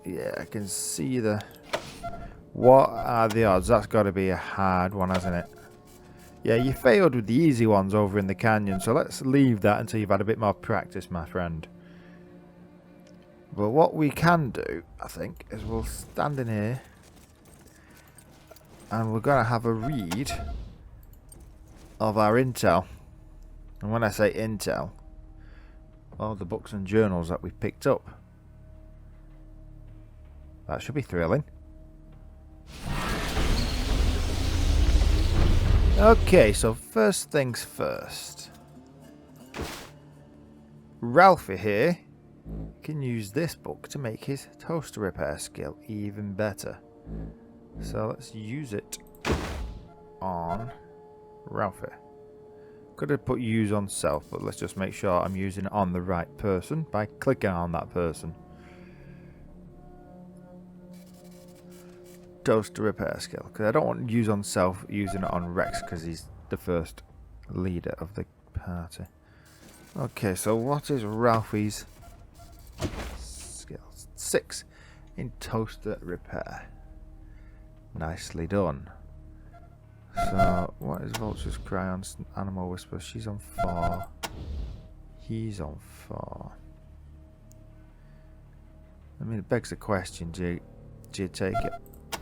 Yeah, I can see the... What are the odds? That's got to be a hard one, hasn't it? Yeah, you failed with the easy ones over in the canyon, so let's leave that until you've had a bit more practice, my friend. But what we can do, I think, is we'll stand in here and we're going to have a read of our intel. And when I say intel, all the books and journals that we've picked up. That should be thrilling. Okay, so first things first. Ralphie here can use this book to make his toaster repair skill even better. So let's use it on Ralphie. Could have put use on self, but let's just make sure I'm using it on the right person by clicking on that person. Toaster repair skill, because I don't want to use on self using it on Rex because he's the first leader of the party. Okay, so what is Ralphie's skills? 6 in toaster repair. Nicely done. So what is Vulture's cry on Animal Whisper? She's on 4. He's on 4. I mean, it begs the question, do you take it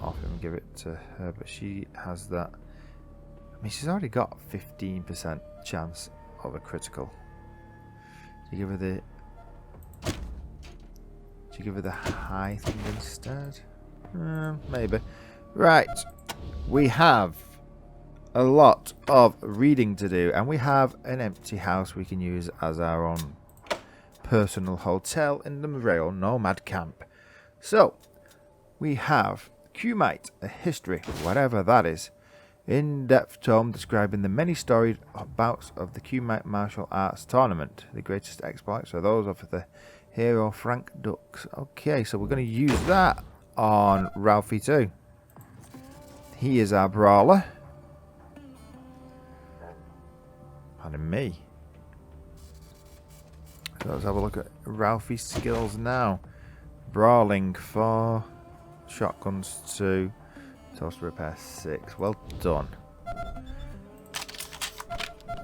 off him and give it to her? But she has that. I mean, she's already got 15% chance of a critical. Do you give her the high thing instead? Maybe. Right. We have a lot of reading to do, and we have an empty house we can use as our own personal hotel in the Rail Nomad camp. So, we have Cumite, a history, whatever that is. In-depth tome describing the many storied bouts of the Cumite martial arts tournament. The greatest exploits are those of the hero Frank Dux. Okay, so we're going to use that on Ralphie too. He is our brawler. Pardon me. So let's have a look at Ralphie's skills now. Brawling 4, shotguns 2, toaster repair 6. Well done.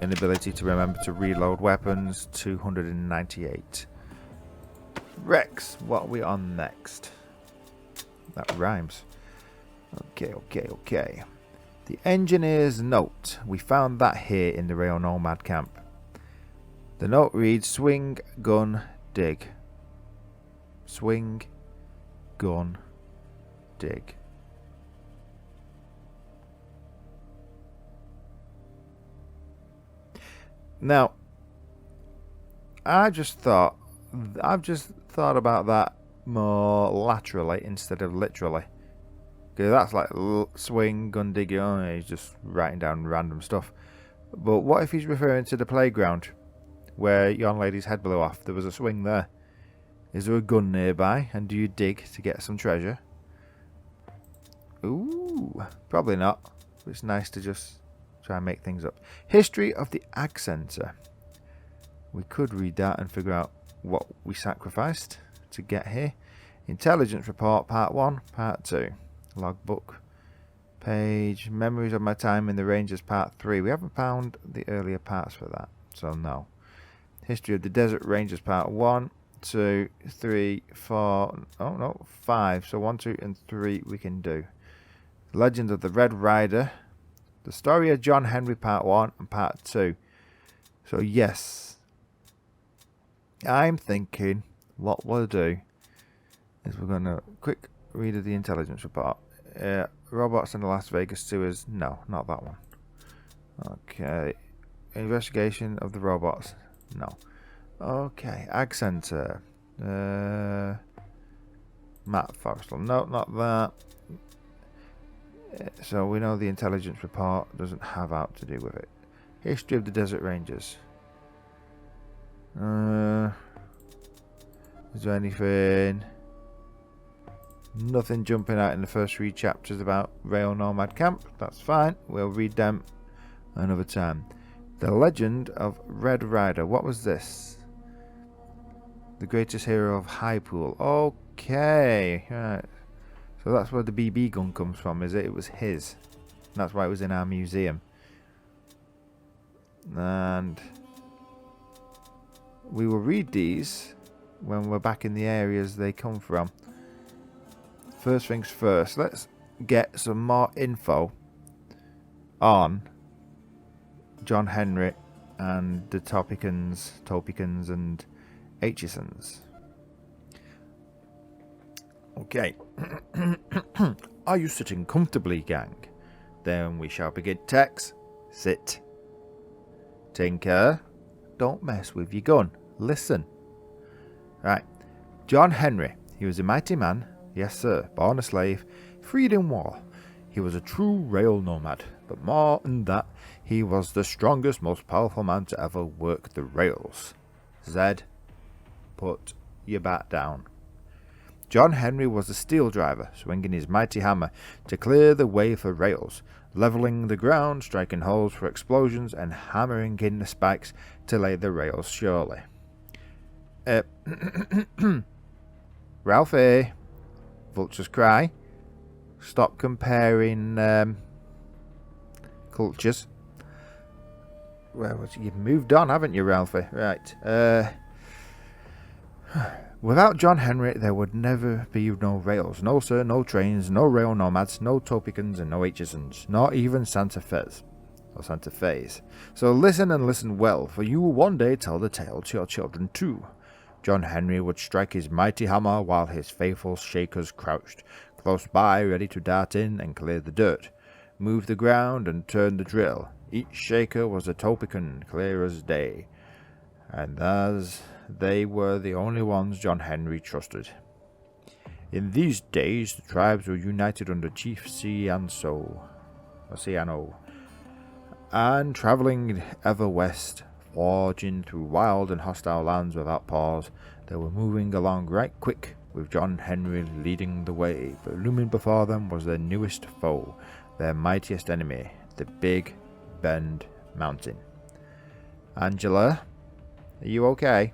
Inability to remember to reload weapons 298. Rex, what are we on next? That rhymes. Okay. The engineer's note. We found that here in the Rail Nomad camp. The note reads, swing, gun, dig. Swing, gun, dig. Now, I've just thought about that more laterally instead of literally. Because that's like swing, gun, dig, he's just writing down random stuff. But what if he's referring to the playground where young lady's head blew off? There was a swing there. Is there a gun nearby? And do you dig to get some treasure? Ooh, probably not. But it's nice to just try and make things up. History of the Ag Centre. We could read that and figure out what we sacrificed to get here. Intelligence Report, Part 1, Part 2. Logbook. Page. Memories of my time in the Rangers, Part 3. We haven't found the earlier parts for that, so no. History of the Desert Rangers, Part 1, 2, 3, 4. Oh no, 5. So 1, 2, and 3 we can do. Legend of the Red Rider. The Story of John Henry, Part 1 and Part 2. So yes, I'm thinking what we'll do is we're going to quick read of the intelligence report. Robots in the Las Vegas sewers. No, not that one. Okay. Investigation of the robots. No. Okay. Ag Center. Matt Forrestal. No, not that. So we know the intelligence report doesn't have out to do with it. History of the Desert Rangers. Is there anything? Nothing jumping out in the first 3 chapters about Rail Nomad Camp. That's fine. We'll read them another time. The Legend of Red Rider. What was this? The greatest hero of High Pool. Okay, right. So that's where the BB gun comes from, is it? It was his. That's why it was in our museum. And we will read these when we're back in the areas they come from. First things first, let's get some more info on John Henry and the Topicans and Aitchisons. Okay. Are you sitting comfortably, gang? Then we shall begin. Tex, sit. Tinker, don't mess with your gun. Listen. Right. John Henry. He was a mighty man. Yes, sir. Born a slave. Freed in war. He was a true rail nomad. But more than that, he was the strongest, most powerful man to ever work the rails. Zed, put your bat down. John Henry was a steel driver, swinging his mighty hammer to clear the way for rails, levelling the ground, striking holes for explosions, and hammering in the spikes to lay the rails surely. Ralphie, vultures cry. Stop comparing cultures. Well, you've moved on, haven't you, Ralphie? Right. Without John Henry, there would never be no rails. No, sir, no trains, no rail nomads, no Topicans, and no Aitchisons, not even Santa Fe's. Or Santa Fe's. So listen and listen well, for you will one day tell the tale to your children too. John Henry would strike his mighty hammer while his faithful shakers crouched, close by, ready to dart in and clear the dirt, move the ground and turn the drill. Each shaker was a Topican, clear as day, and as they were the only ones John Henry trusted. In these days, the tribes were united under Chief Ciano, and travelling ever west, forging through wild and hostile lands without pause, they were moving along right quick, with John Henry leading the way, but looming before them was their newest foe, their mightiest enemy, the Big Bend Mountain. Angela, are you okay?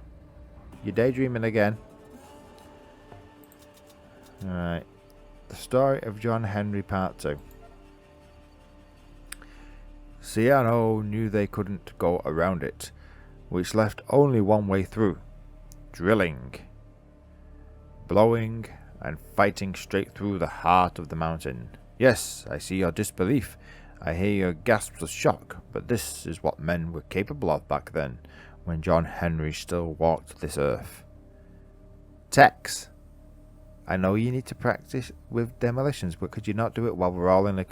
You daydreaming again? Alright. The story of John Henry Part 2. Ciano knew they couldn't go around it, which left only one way through. Drilling. Blowing and fighting straight through the heart of the mountain. Yes, I see your disbelief. I hear your gasps of shock, but this is what men were capable of back then, when John Henry still walked this earth. Tex, I know you need to practice with demolitions, but could you not do it while we're all in a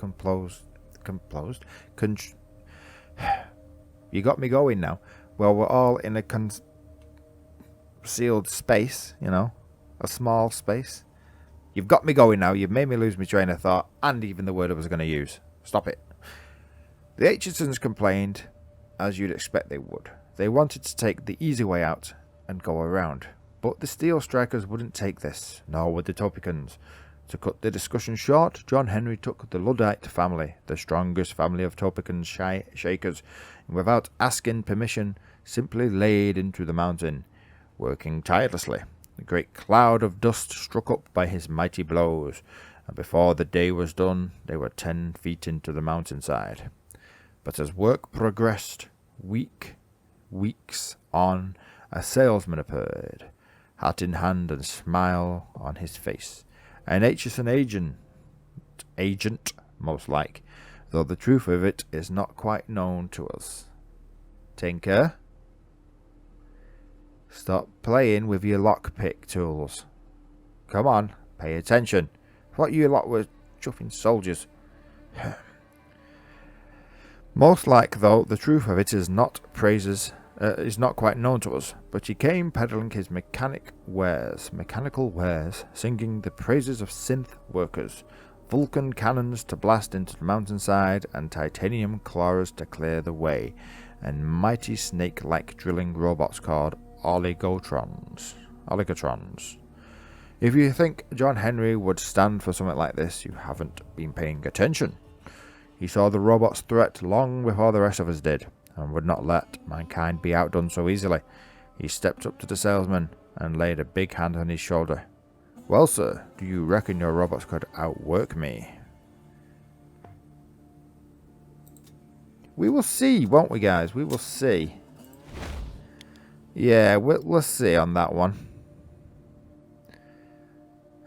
you got me going now. Well, we're all in a concealed space, you know, a small space. You've got me going now. You've made me lose my train of thought, and even the word I was going to use. Stop it. The Aitchisons complained, as you'd expect they would. They wanted to take the easy way out and go around. But the Steel Strikers wouldn't take this, nor would the Topicans. To cut the discussion short, John Henry took the Luddite family, the strongest family of Topican shakers, and without asking permission, simply laid into the mountain, working tirelessly. A great cloud of dust struck up by his mighty blows, and before the day was done, they were 10 feet into the mountainside. But as work progressed, weeks on, a salesman appeared, hat in hand and smile on his face. An Aitchison agent, most like, though the truth of it is not quite known to us. Tinker, stop playing with your lockpick tools. Come on, pay attention. What you lot were chuffing soldiers. Most like, though, the truth of it is not quite known to us, but he came peddling his mechanical wares, singing the praises of synth workers, Vulcan cannons to blast into the mountainside, and titanium clawers to clear the way, and mighty snake-like drilling robots called oligotrons. If you think John Henry would stand for something like this, you haven't been paying attention. He saw the robot's threat long before the rest of us did, and would not let mankind be outdone so easily. He stepped up to the salesman and laid a big hand on his shoulder. Well, sir, do you reckon your robots could outwork me? We will see, won't we, guys? We will see. Yeah, we'll see on that one.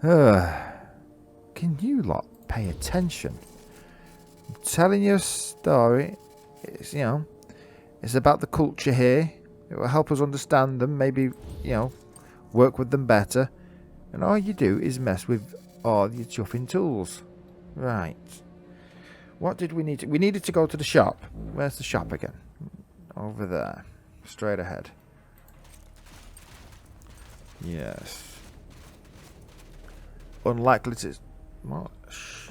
Can you lot pay attention? I'm telling you a story. It's, you know, it's about the culture here. It will help us understand them, maybe, you know, work with them better. And all you do is mess with all your chuffing tools. Right. What did we need to... We needed to go to the shop. Where's the shop again? Over there. Straight ahead. Yes. Unlikely to... What is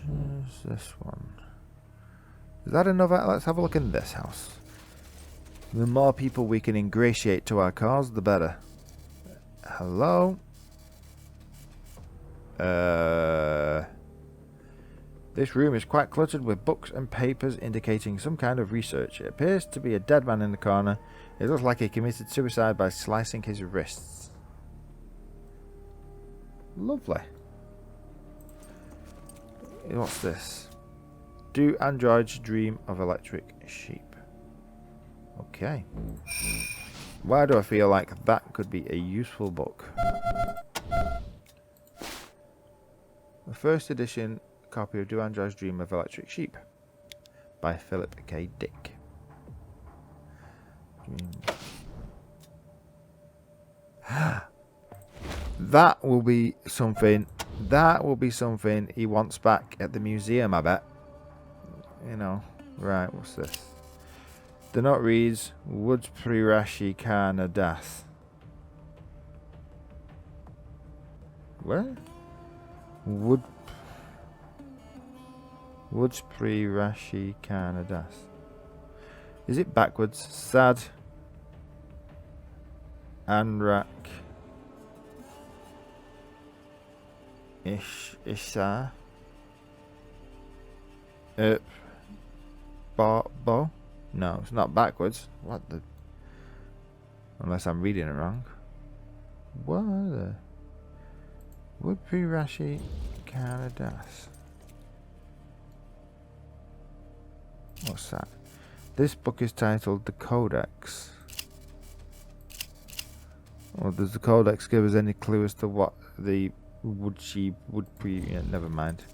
this one? Is that another... Let's have a look in this house. The more people we can ingratiate to our cause, the better. Hello? This room is quite cluttered with books and papers indicating some kind of research. It appears to be a dead man in the corner. It looks like he committed suicide by slicing his wrists. Lovely. What's this? Do androids dream of electric sheep? Okay. Why do I feel like that could be a useful book? The first edition copy of Do Androids Dream of Electric Sheep by Philip K. Dick. That will be something. That will be something he wants back at the museum, I bet. You know. Right, what's this? The note reads, Woods Prirashi Kana Das. Where? Woods Prirashi Kana Das. Is it backwards? Sad. Anrak. Isha. Bo? No, it's not backwards. What the? Unless I'm reading it wrong. What the? Would Prirashi Kana Das. What's that? This book is titled The Codex. Well, does the Codex give us any clue as to what the would pre... Yeah, never mind.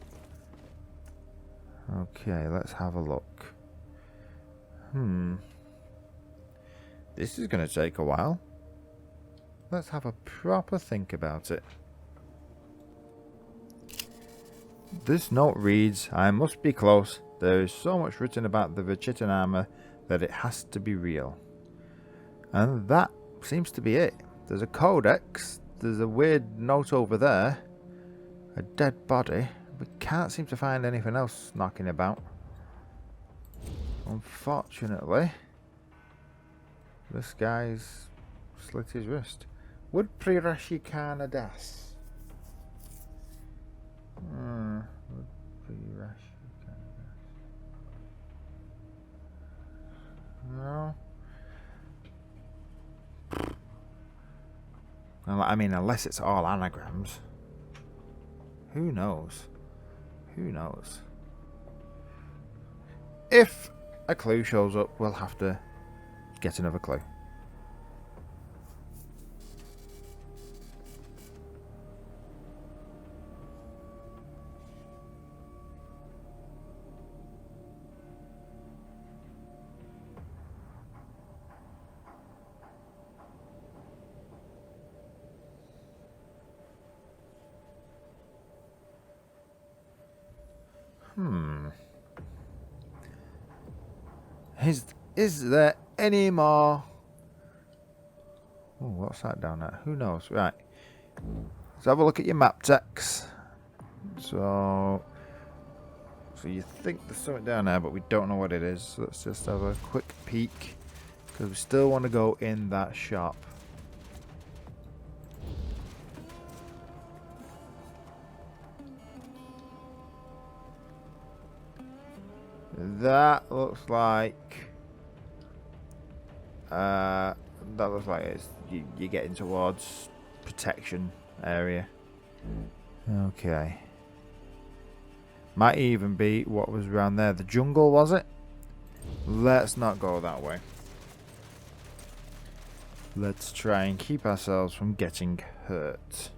Okay, let's have a look. This is going to take a while. Let's have a proper think about it. This note reads, I must be close. There is so much written about the Vichitan armor that it has to be real. And that seems to be it. There's a codex. There's a weird note over there. A dead body. We can't seem to find anything else knocking about. Unfortunately, this guy's slit his wrist. Would Prirashi Kana Das? Would Prirashi Kana Das? No. I mean, unless it's all anagrams. Who knows? Who knows? If a clue shows up, we'll have to get another clue. Is there any more? Oh, what's that down there? Who knows? Right. Let's have a look at your map text. So you think there's something down there, but we don't know what it is. So let's just have a quick peek, because we still want to go in that shop. That looks like it's you're getting towards protection area. Okay. Might even be what was around there. The jungle, was it? Let's not go that way. Let's try and keep ourselves from getting hurt.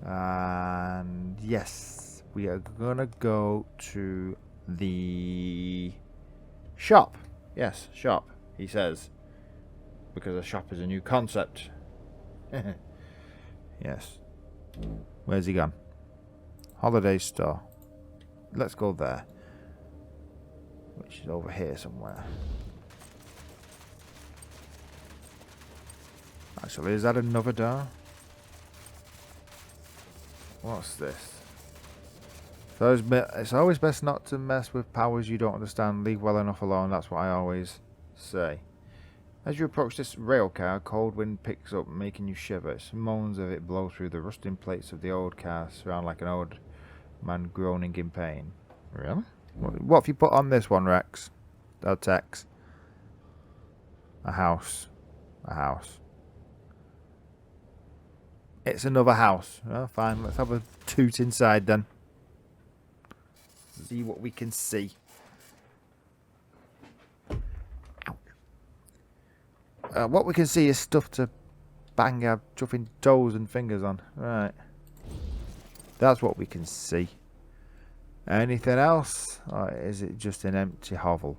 And yes, we are gonna go to the shop. Yes, shop, he says. Because a shop is a new concept. Yes. Where's he gone? Holiday store. Let's go there. Which is over here somewhere. Actually, is that another door? What's this? So it's always best not to mess with powers you don't understand. Leave well enough alone. That's what I always say. As you approach this rail car, a cold wind picks up, making you shiver. Moans of it blow through the rusting plates of the old car, surround like an old man groaning in pain. Really? What have you put on this one, Rex? Oh, Tex. A house. A house. It's another house. Oh, fine. Let's have a toot inside then. See what we can see. What we can see is stuff to bang our chuffing toes and fingers on. Right. That's what we can see. Anything else? Or is it just an empty hovel?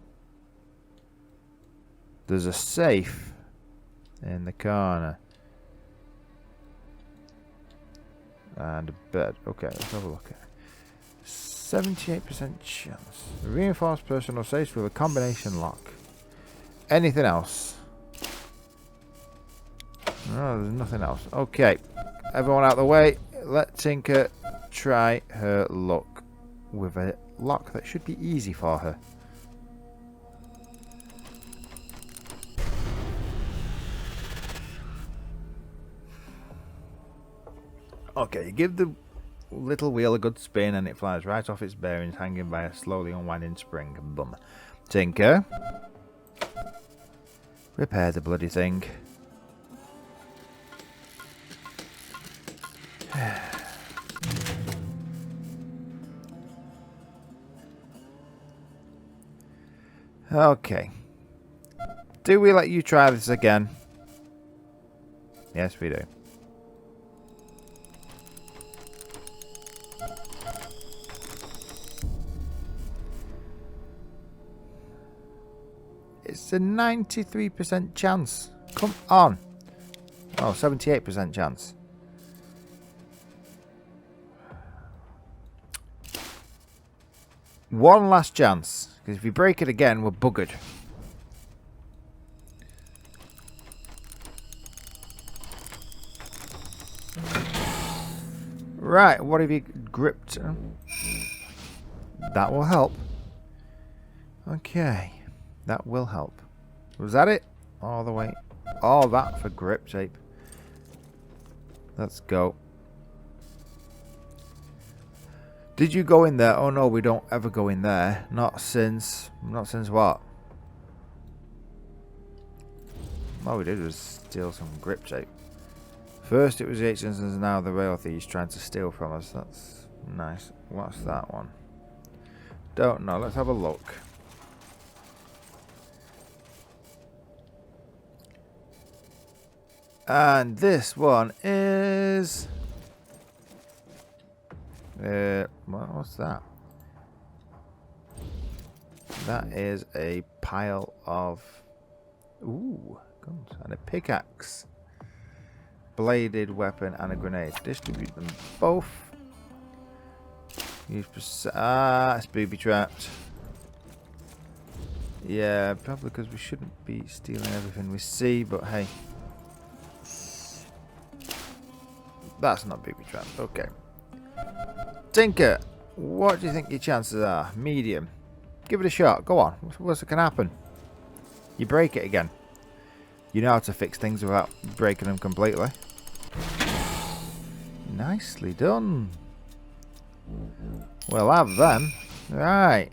There's a safe in the corner. And a bed. Okay, let's have a look at it. 78% chance. Reinforced personal safes with a combination lock. Anything else? No, there's nothing else. Okay. Everyone out of the way. Let Tinker try her luck with a lock that should be easy for her. Okay, you give the little wheel a good spin and it flies right off its bearings, hanging by a slowly unwinding spring. Bum. Tinker. Repair the bloody thing. Okay. Do we let you try this again? Yes, we do. It's a 93% chance. Come on. Oh, 78% chance. One last chance. Because if we break it again, we're buggered. Right, what have you gripped? That will help. Okay. That will help. Was that it? All the way. All that for grip tape. Let's go. Did you go in there? Oh no, we don't ever go in there. Not since what? All we did was steal some grip tape. First it was the H-Sons and now the rail thieves trying to steal from us. That's nice. What's that one? Don't know. Let's have a look. And this one is... what's that? That is a pile of... Ooh, guns. And a pickaxe. Bladed weapon and a grenade. Distribute them both. Use it's booby trapped. Yeah, probably because we shouldn't be stealing everything we see, but hey. That's not booby trapped. Okay. Tinker, what do you think your chances are? Medium. Give it a shot. Go on. What's going to happen? You break it again. You know how to fix things without breaking them completely. Nicely done. We'll have them. Right.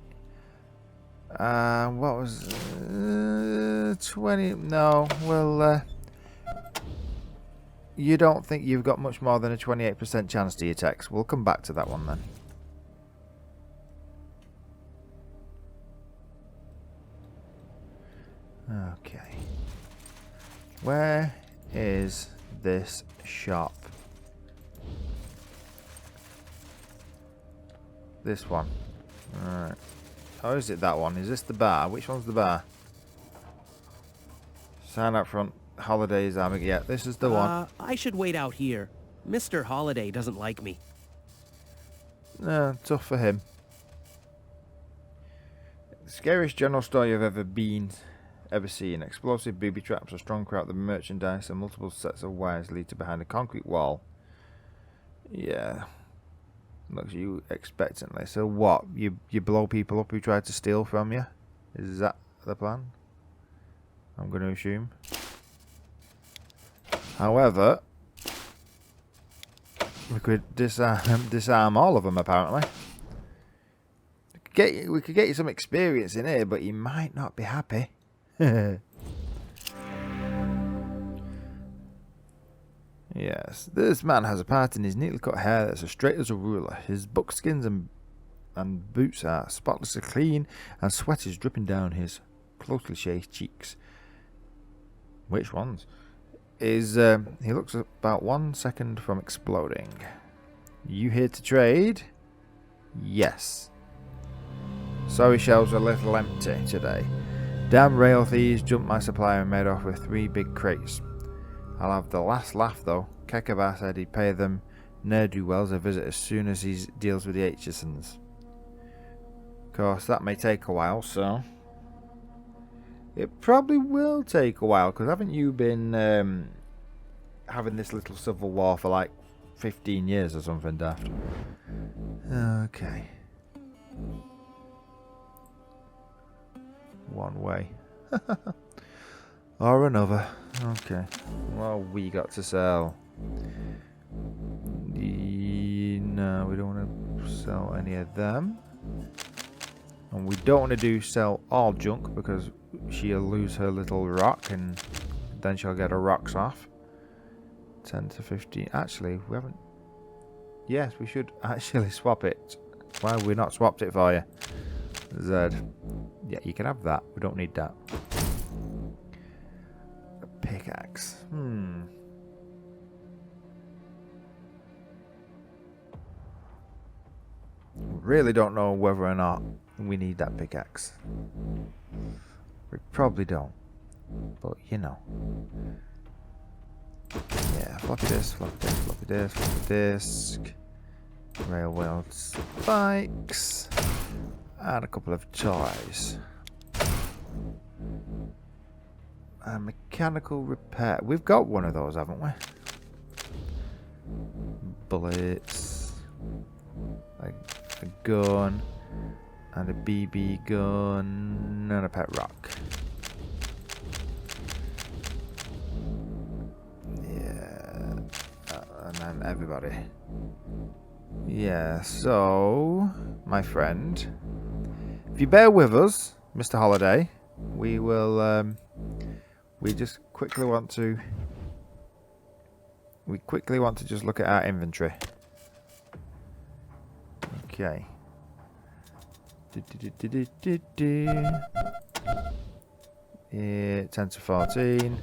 What was... 20... No, we'll... you don't think you've got much more than a 28% chance to your text. We'll come back to that one then. Okay. Where is this shop? This one. Alright. Oh, is it that one? Is this the bar? Which one's the bar? Sign up front. Holidays, yeah, this is the one. I should wait out here. Mr. Holiday doesn't like me. No, tough for him. The scariest general store you've ever seen. Explosive booby traps, a strong crowd of merchandise, and multiple sets of wires lead to behind a concrete wall. Yeah. Looks at you expectantly. So what? You blow people up who try to steal from you? Is that the plan? I'm going to assume. However, we could disarm all of them, apparently. We could get you some experience in here, but you might not be happy. Yes, this man has a part in his neatly cut hair that's as straight as a ruler. His buckskins and boots are spotlessly clean, and sweat is dripping down his closely shaved cheeks. Which ones? He looks about 1 second from exploding. You here to trade? Yes. Sorry, shelves are a little empty today. Damn rail thieves jumped my supply and made off with 3 big crates. I'll have the last laugh though. Kekabar said he'd pay them ne'er-do-wells a visit as soon as he deals with the Aitchisons. Of course, that may take a while, so... It probably will take a while, because haven't you been having this little civil war for like 15 years or something daft? Okay. One way. Or another. Okay. Well, we got to sell. No, we don't want to sell any of them. And we don't want to sell all junk because she'll lose her little rock and then she'll get her rocks off. 10 to 15. Actually, we haven't... Yes, we should actually swap it. Why have we not swapped it for you? Z. Yeah, you can have that. We don't need that. A pickaxe. Really don't know whether or not we need that pickaxe. We probably don't. But, you know. Yeah, floppy disk, floppy disk, floppy disk, floppy disk. Railway spikes. And a couple of toys. And mechanical repair. We've got one of those, haven't we? Bullets. Like a gun. And a BB gun. And a pet rock. Yeah. And then everybody. Yeah, so... My friend... If you bear with us, Mr. Holiday, we will, we quickly want to just look at our inventory. Okay. 10 to 14.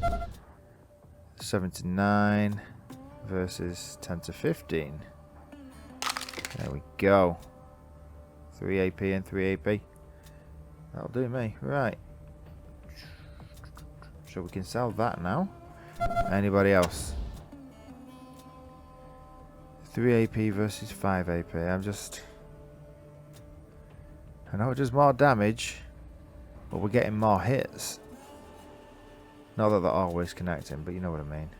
7 to 9 versus 10 to 15. There we go. 3 AP and 3 AP. That'll do me. Right. So we can sell that now. Anybody else? 3 AP versus 5 AP. I know it does more damage, but we're getting more hits. Not that they're always connecting, but you know what I mean.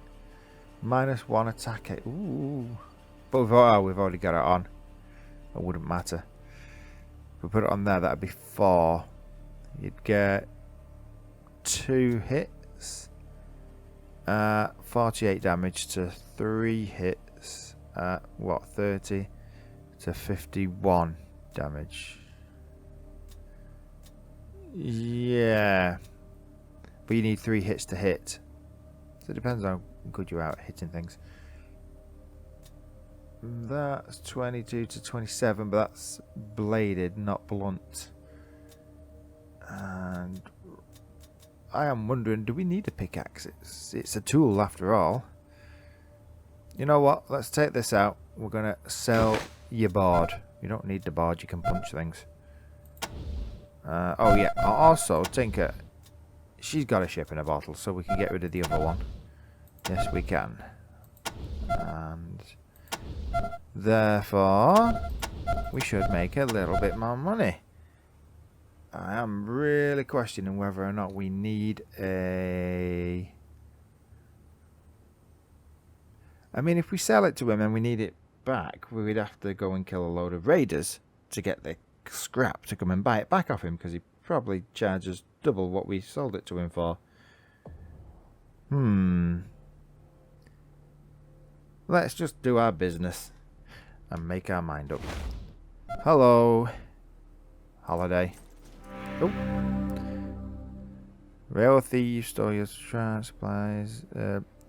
-1 attack. Ooh. But we've already got it on. It wouldn't matter. If we put it on there, that'd be 4. You'd get 2 hits. 48 damage to 3 hits. 30 to 51 damage. Yeah. But you need 3 hits to hit. So it depends on good you're out hitting things. That's 22 to 27, but that's bladed, not blunt. And I am wondering, do we need a pickaxe? It's a tool after all. You know what? Let's take this out. We're going to sell your board. You don't need the board, you can punch things. Oh yeah, also, Tinker, she's got a ship in a bottle, so we can get rid of the other one. Yes, we can. And therefore, we should make a little bit more money. I am really questioning whether or not we need a... I mean, if we sell it to him and we need it back, we would have to go and kill a load of raiders to get the scrap to come and buy it back off him, because he probably charges double what we sold it to him for. Let's just do our business and make our mind up. Hello, Holiday. Oh. Rail thieves, store your supplies.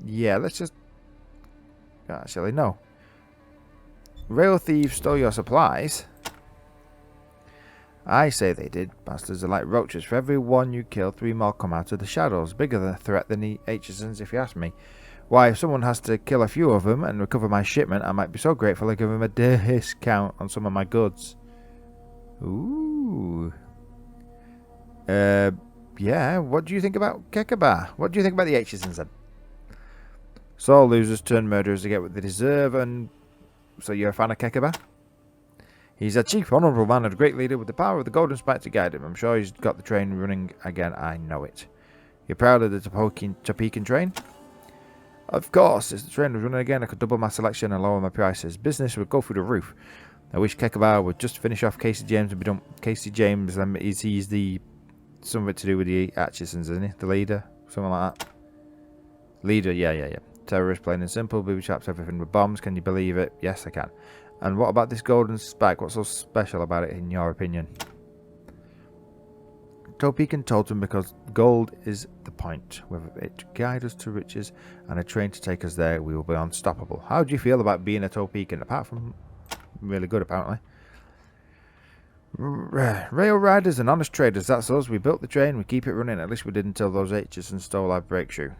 Yeah, let's just... Actually, no. Rail thieves stole your supplies? I say they did. Bastards are like roaches. For every one you kill, 3 more come out of the shadows. Bigger than a threat than the Aitchisons, if you ask me. Why, if someone has to kill a few of them and recover my shipment, I might be so grateful I give them a discount on some of my goods. Ooh. Yeah, what do you think about Kekabar? What do you think about the Aitchisons then? So losers turn murderers to get what they deserve, and... So you're a fan of Kekabar? He's a chief, honourable man and a great leader with the power of the golden spike to guide him. I'm sure he's got the train running again. I know it. You're proud of the Topekan train? Of course. If the train was running again, I could double my selection and lower my prices. Business would go through the roof. I wish Kekabar would just finish off Casey James and be done. Casey James, he's the... Something to do with the Atchisons, isn't he? The leader? Something like that. Leader, yeah. Terrorist, plain and simple. Booby traps, everything with bombs. Can you believe it? Yes, I can. And what about this golden spike? What's so special about it, in your opinion? Topekan totem because gold is the point. With it to guide us to riches and a train to take us there, we will be unstoppable. How do you feel about being a Topekan? Apart from really good, apparently. Rail riders and honest traders, that's us. We built the train, we keep it running. At least we did until those H's stole our breakthrough.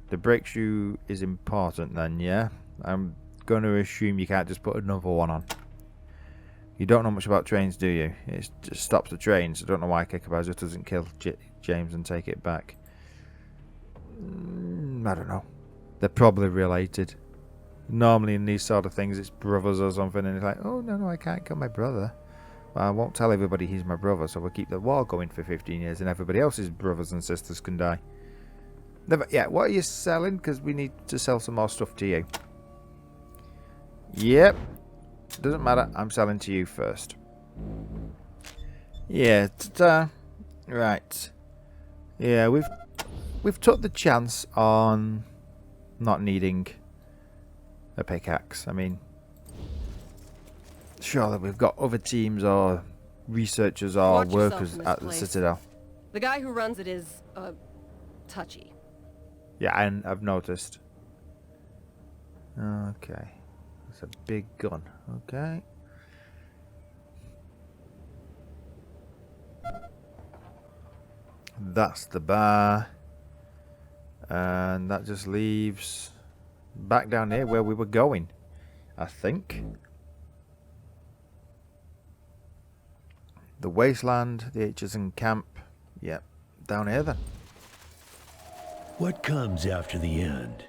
The breakthrough is important then, yeah? I'm going to assume you can't just put another one on. You don't know much about trains, do you? It just stops the trains. I don't know why Kekabar just doesn't kill James and take it back. I don't know. They're probably related. Normally in these sort of things it's brothers or something, and it's like, oh no, I can't kill my brother. Well, I won't tell everybody he's my brother, so we'll keep the war going for 15 years and everybody else's brothers and sisters can die. Yeah, what are you selling? Because we need to sell some more stuff to you. Yep. Doesn't matter. I'm selling to you first. Yeah. Ta-ta. Right. Yeah, we've took the chance on not needing a pickaxe. I mean, surely we've got other teams or researchers or Watch yourself workers in this at the place. Citadel. The guy who runs it is, touchy. Yeah, and I've noticed. Okay. That's a big gun. Okay. That's the bar. And that just leaves back down here where we were going, I think. The Wasteland, the Aitchison camp. Yep, down here then. What comes after the end?